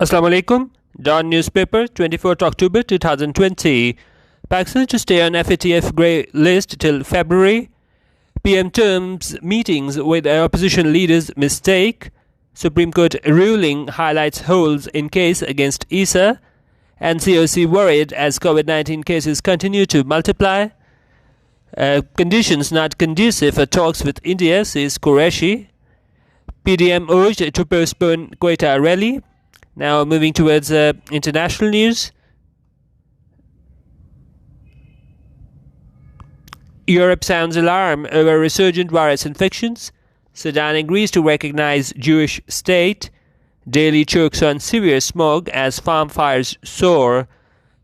Assalamu alaikum. Dawn newspaper, 24th October 2020. Pakistan to stay on FATF grey list till February. PM terms meetings with opposition leaders mistake. Supreme Court ruling highlights holes in case against Isa. NCOC worried as COVID-19 cases continue to multiply. Conditions not conducive for talks with India, says Qureshi. PDM urged to postpone Quetta rally. Now moving towards international news. Europe sounds alarm over resurgent virus infections. Sudan agrees to recognize Jewish state. Daily chokes on severe smog as farm fires soar.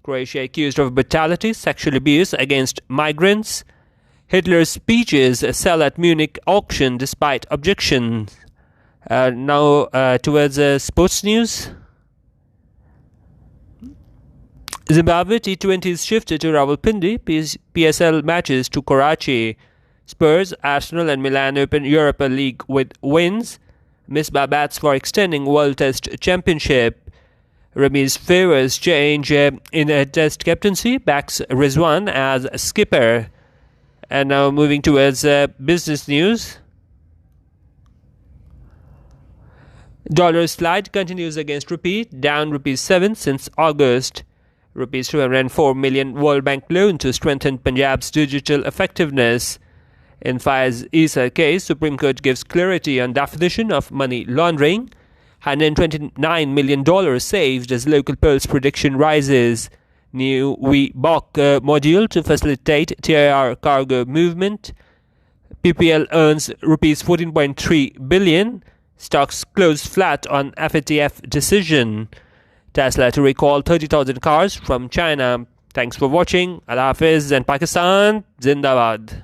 Croatia accused of brutality, sexual abuse against migrants. Hitler's speeches sell at Munich auction despite objections. Now towards sports news. Zimbabwe T20s shifted to Rawalpindi. PSL matches to Karachi. Spurs, Arsenal and Milan open Europa League with wins. Misbah bats for extending World Test Championship. Ramiz favors change in a Test captaincy. Backs Rizwan as skipper. And now moving towards business news. Dollar slide continues against rupee, down rupees 7 since August. Rupees 204 million World Bank loan to strengthen Punjab's digital effectiveness. In Faiz Issa case, Supreme Court gives clarity on definition of money laundering. $129 million saved as local polls prediction rises. New WeBock module to facilitate TIR cargo movement. PPL earns rupees 14.3 billion. Stocks closed flat on FATF decision. Tesla to recall 30,000 cars from China. Thanks for watching. Allah Hafiz and Pakistan Zindabad.